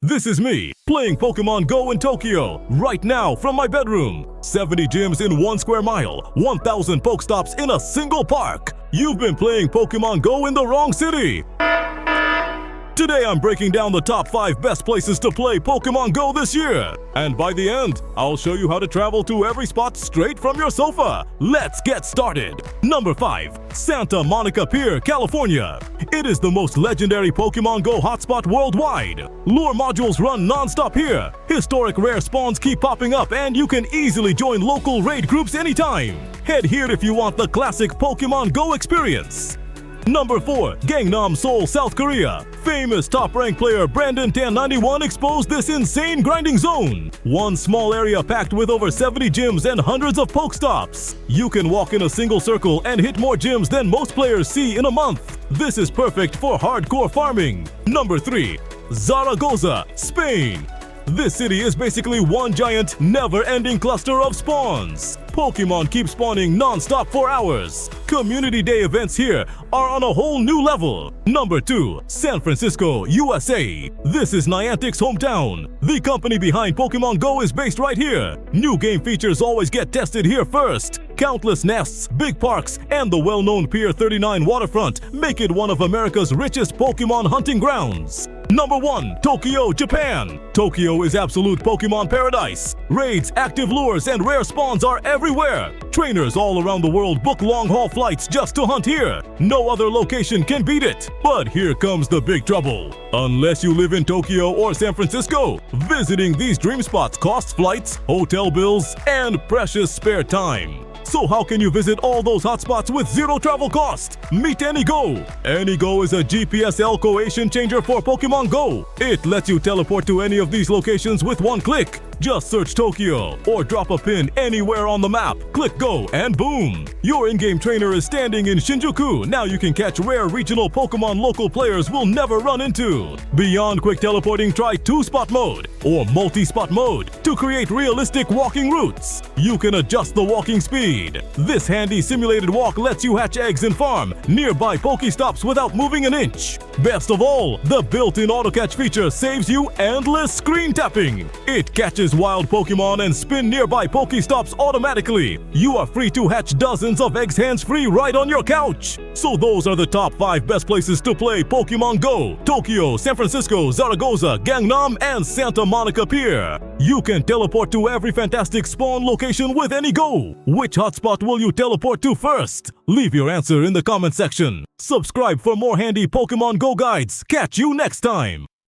This is me, playing Pokémon GO in Tokyo, right now from my bedroom. 70 gyms in 1 square mile, 1,000 Pokestops in a single park. You've been playing Pokémon GO in the wrong city. Today I'm breaking down the top 5 best places to play Pokémon GO this year. And by the end, I'll show you how to travel to every spot straight from your sofa. Let's get started. Number 5. Santa Monica Pier, California. It is the most legendary Pokémon GO hotspot worldwide. Lure modules run non-stop here. Historic rare spawns keep popping up and you can easily join local raid groups anytime. Head here if you want the classic Pokémon GO experience. Number 4. Gangnam, Seoul, South Korea. Famous top-ranked player Brandon 1091 exposed this insane grinding zone. One small area packed with over 70 gyms and hundreds of Pokestops. You can walk in a single circle and hit more gyms than most players see in a month. This is perfect for hardcore farming. Number 3. Zaragoza, Spain. This city is basically one giant, never-ending cluster of spawns. Pokemon keep spawning non-stop for hours. Community Day events here are on a whole new level. Number 2. San Francisco, USA. This is Niantic's hometown. The company behind Pokemon GO is based right here. New game features always get tested here first. Countless nests, big parks, and the well-known Pier 39 waterfront make it one of America's richest Pokemon hunting grounds. Number 1. Tokyo, Japan. Tokyo is absolute Pokemon paradise. Raids, active lures, and rare spawns are everywhere. Trainers all around the world book long-haul flights just to hunt here. No other location can beat it. But here comes the big trouble. Unless you live in Tokyo or San Francisco, visiting these dream spots costs flights, hotel bills, and precious spare time. So how can you visit all those hotspots with zero travel cost? Meet AnyGo. AnyGo is a GPS elco changer for Pokémon GO. It lets you teleport to any of these locations with one click. Just search Tokyo or drop a pin anywhere on the map. Click go and boom! Your in-game trainer is standing in Shinjuku. Now you can catch rare regional Pokemon local players will never run into. Beyond quick teleporting, try 2-spot mode or multi-spot mode to create realistic walking routes. You can adjust the walking speed. This handy simulated walk lets you hatch eggs and farm nearby Pokestops without moving an inch. Best of all, the built-in auto-catch feature saves you endless screen tapping. It catches wild Pokemon and spin nearby Pokestops automatically. You are free to hatch dozens of eggs hands-free right on your couch. So those are the top 5 best places to play Pokemon GO. Tokyo, San Francisco, Zaragoza, Gangnam, and Santa Monica Pier. You can teleport to every fantastic spawn location with AnyGo. Which hotspot will you teleport to first? Leave your answer in the comment section. Subscribe for more handy Pokemon GO guides. Catch you next time.